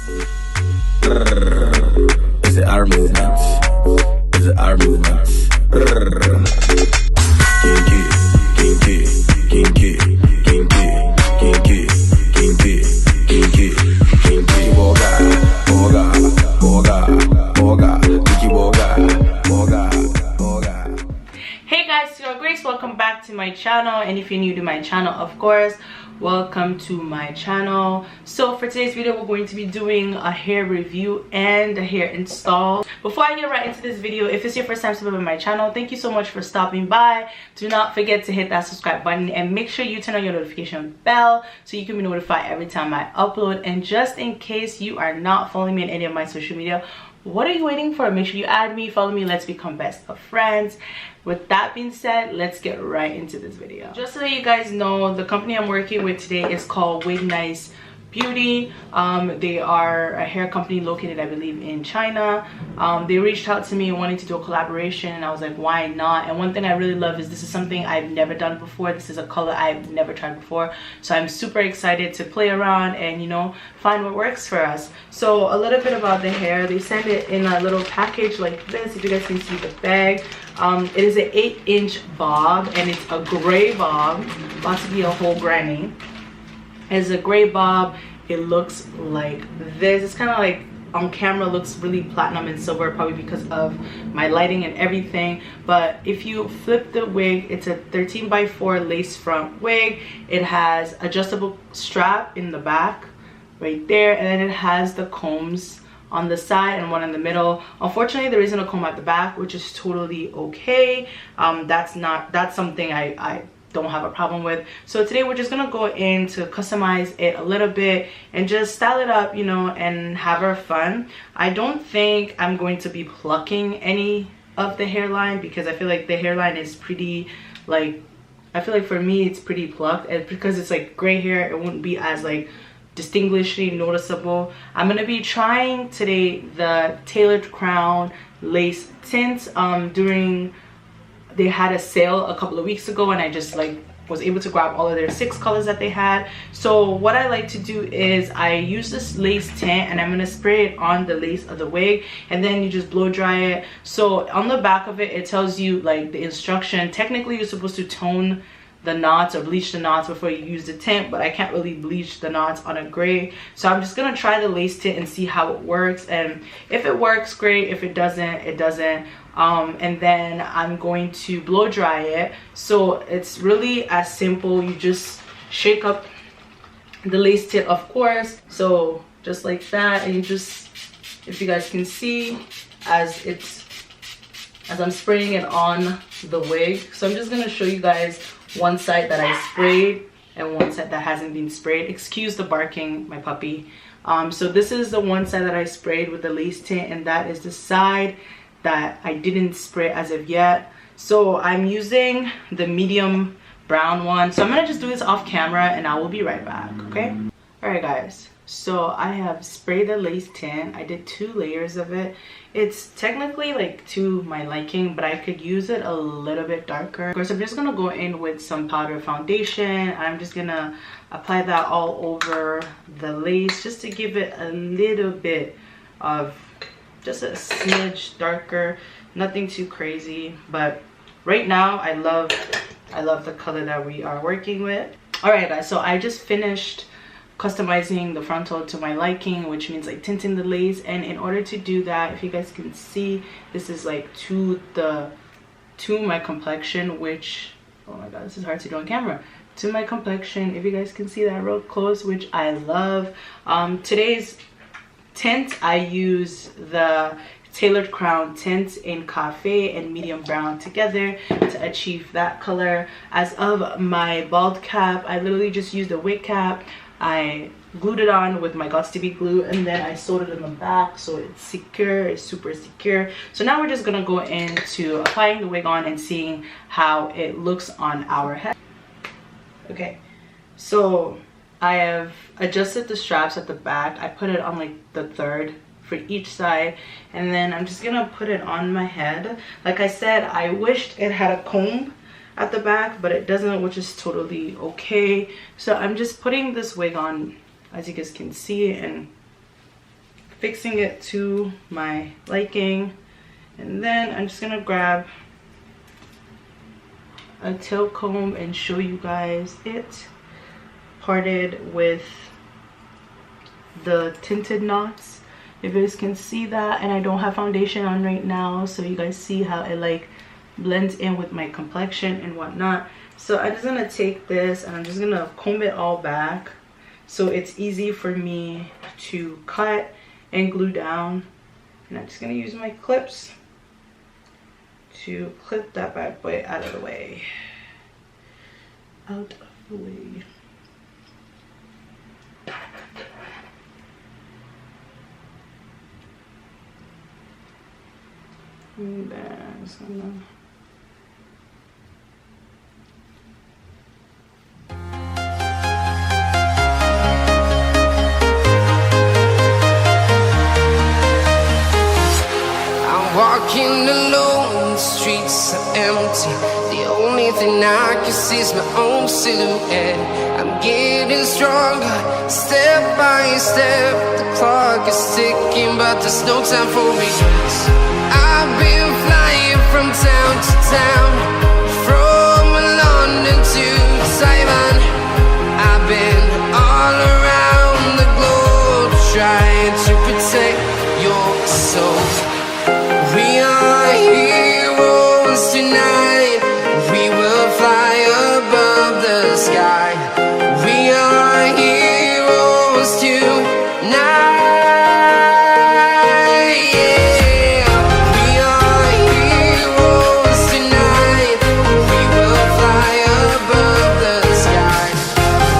Is it our movement? Is it our movement? Hey guys, it's your Grace. Welcome back to my channel, and if you're new to my channel, of course, welcome to my channel. So for today's video, we're going to be doing a hair review and a hair install. Before I get right into this video, if it's your first time subscribing to my channel, thank you so much for stopping by. Do not forget to hit that subscribe button and make sure you turn on your notification bell so you can be notified every time I upload. And just in case you are not following me on any of my social media, what are you waiting for? Make sure you add me, follow me, let's become best of friends. With that being said, let's get right into this video. Just so you guys know, the company I'm working with today is called Wignice Beauty. They are a hair company located, I believe, in China. They reached out to me wanting to do a collaboration, and I was like, why not? And one thing I really love is this is something I've never done before. This is a color I've never tried before, so I'm super excited to play around and, you know, find what works for us. So a little bit about the hair. They send it in a little package like this, if you guys can see the bag. It is an 8-inch bob, and it's a gray bob, about to be a whole granny. It's a gray bob. It looks like this. It's kind of like on camera looks really platinum and silver, probably because of my lighting and everything. But if you flip the wig, it's a 13x4 lace front wig. It has adjustable strap in the back right there, and then it has the combs on the side and one in the middle. Unfortunately, there isn't a comb at the back, which is totally okay. That's something I don't have a problem with. So today we're just gonna go in to customize it a little bit and just style it up, you know, and have our fun. I don't think I'm going to be plucking any of the hairline because I feel like the hairline is pretty, like, I feel like for me it's pretty plucked, and because it's like gray hair, it wouldn't be as like distinguishingly noticeable. I'm gonna be trying today the tailored crown lace tint. They had a sale a couple of weeks ago, and I just like was able to grab all of their 6 colors that they had. So what I like to do is I use this lace tint, and I'm gonna spray it on the lace of the wig, and then you just blow dry it. So on the back of it, it tells you like the instruction. Technically, you're supposed to tone the knots or bleach the knots before you use the tint, but I can't really bleach the knots on a gray. So I'm just gonna try the lace tint and see how it works, and if it works, great. If it doesn't, it doesn't. And then I'm going to blow dry it. So it's really as simple. You just shake up the lace tint, of course, so just like that, and you just, if you guys can see, as I'm spraying it on the wig. So I'm just gonna show you guys one side that I sprayed and one side that hasn't been sprayed. Excuse the barking, my puppy. So this is the one side that I sprayed with the lace tint, and that is the side that I didn't spray as of yet. So I'm using the medium brown one. So I'm gonna just do this off camera and I will be right back, okay? All right guys, so I have sprayed the lace tint. I did 2 layers of it. It's technically like to my liking, but I could use it a little bit darker. Of course, I'm just gonna go in with some powder foundation. I'm just gonna apply that all over the lace just to give it a little bit of, just a smidge darker, nothing too crazy. But right now I love the color that we are working with. All right guys, so I just finished customizing the frontal to my liking, which means like tinting the lace. And in order to do that, if you guys can see, this is like to my complexion, which, oh my god, this is hard to do on camera, to my complexion, if you guys can see that real close, which I love. Today's tint, I use the tailored crown tint in cafe and medium brown together to achieve that color. As of my bald cap, I literally just used a wig cap. I glued it on with my Gots to Be glue, and then I sewed it in the back so it's secure, it's super secure. So now we're just gonna go into applying the wig on and seeing how it looks on our head. Okay, so I have adjusted the straps at the back. I put it on like the 3rd for each side, and then I'm just gonna put it on my head. Like I said, I wished it had a comb at the back, but it doesn't, which is totally okay. So I'm just putting this wig on, as you guys can see, and fixing it to my liking. And then I'm just gonna grab a tail comb and show you guys it parted with the tinted knots, if you guys can see that. And I don't have foundation on right now, so you guys see how it like blends in with my complexion and whatnot. So I'm just gonna take this and I'm just gonna comb it all back so it's easy for me to cut and glue down. And I'm just gonna use my clips to clip that bad boy out of the way. Out of the way. And then I'm just gonna walking alone, the streets are empty. The only thing I can see is my own silhouette. I'm getting stronger, step by step. The clock is ticking, but there's no time for regrets. I've been flying from town to town, from London to Taiwan. I've been all around the globe, trying to protect your soul. We are heroes tonight. We will fly above the sky. We are heroes tonight. Yeah. We are heroes tonight. We will fly above the sky.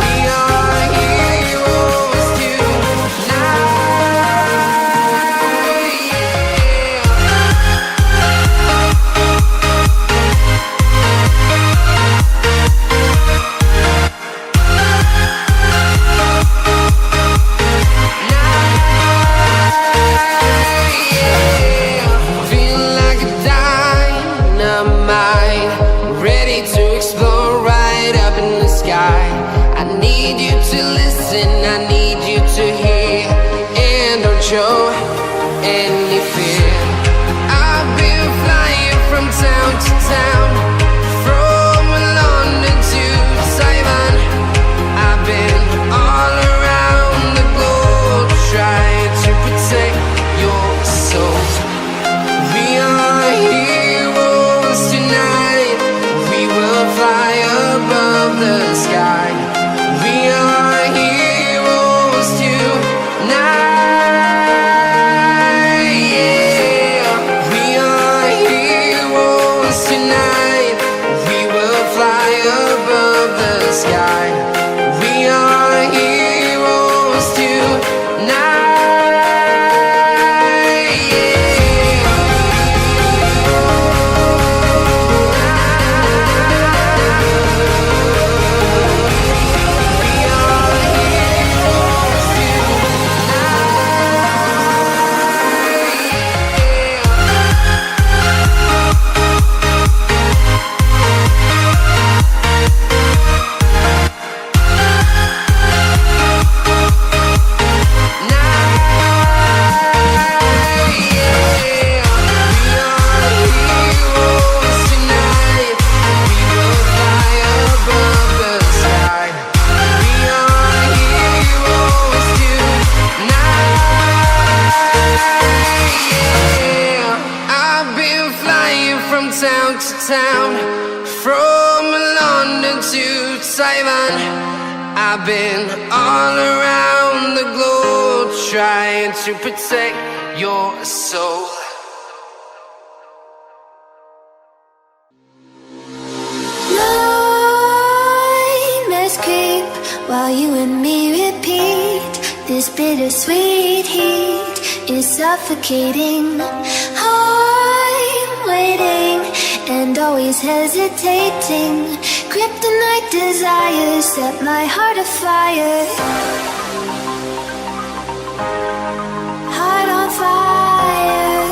We are heroes tonight. Show any fear. I've been flying from town to town, from London to Taiwan. I've been all around the globe, trying to protect your soul. We are heroes tonight. We will fly above the sky. We are heroes tonight. Town to town, from London to Taiwan. I've been all around the globe, trying to protect your soul. Nightmares creep while you and me repeat. This bittersweet heat is suffocating. I'm waiting and always hesitating. Kryptonite desires set my heart afire. Heart on fire.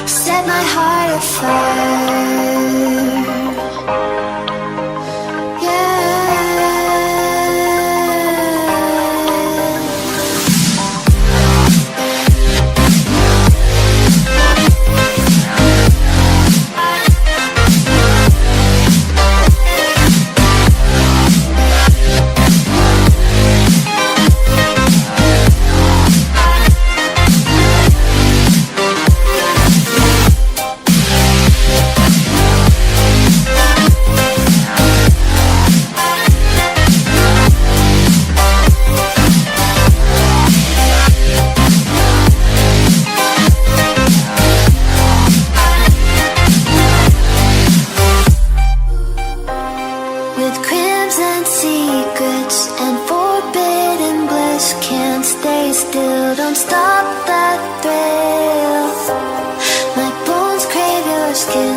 Set my heart afire. Yeah. still, don't stop that thrill. My bones crave your skin,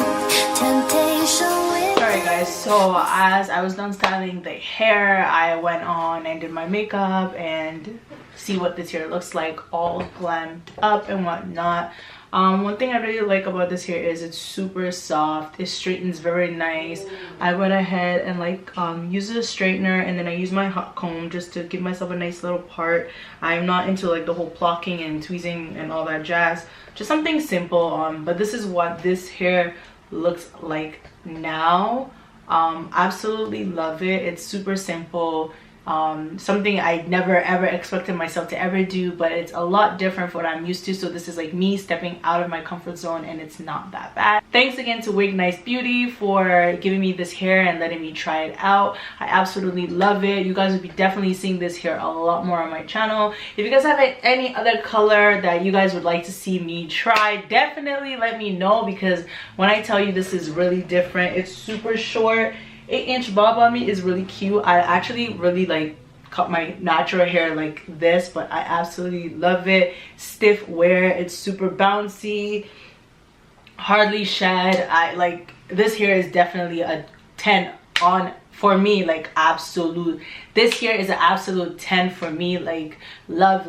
temptation with. Alright guys, so as I was done styling the hair, I went on and did my makeup and see what this hair looks like, all glammed up and whatnot. One thing I really like about this hair is it's super soft. It straightens very nice. I went ahead and like used a straightener, and then I used my hot comb just to give myself a nice little part. I'm not into like the whole plucking and tweezing and all that jazz. Just something simple. But this is what this hair looks like now. Absolutely love it. It's super simple. Something I never ever expected myself to ever do, but it's a lot different from what I'm used to. So this is like me stepping out of my comfort zone, and it's not that bad. Thanks again to Wignice Beauty for giving me this hair and letting me try it out. I absolutely love it. You guys will be definitely seeing this hair a lot more on my channel. If you guys have any other color that you guys would like to see me try, definitely let me know, because when I tell you this is really different, it's super short. 8-inch bob on me is really cute. I actually really like cut my natural hair like this, but I absolutely love it. Stiff wear, it's super bouncy, hardly shed. I like this hair is definitely a 10 on for me, like absolute. This hair is an absolute 10 for me. Like love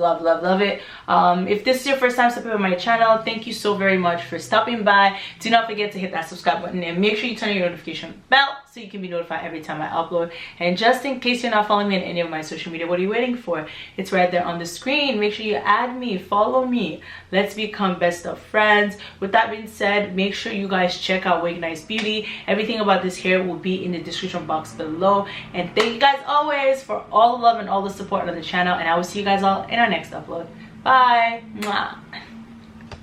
it. If this is your first time stepping on my channel, thank you so very much for stopping by. Do not forget to hit that subscribe button and make sure you turn on your notification bell so you can be notified every time I upload. And just in case you're not following me on any of my social media, what are you waiting for? It's right there on the screen. Make sure you add me, follow me. Let's become best of friends. With that being said, make sure you guys check out Wignice Beauty. Everything about this hair will be in the description box below. And thank you guys always for all the love and all the support on the channel, and I will see you guys all in our next upload. Bye. Mwah.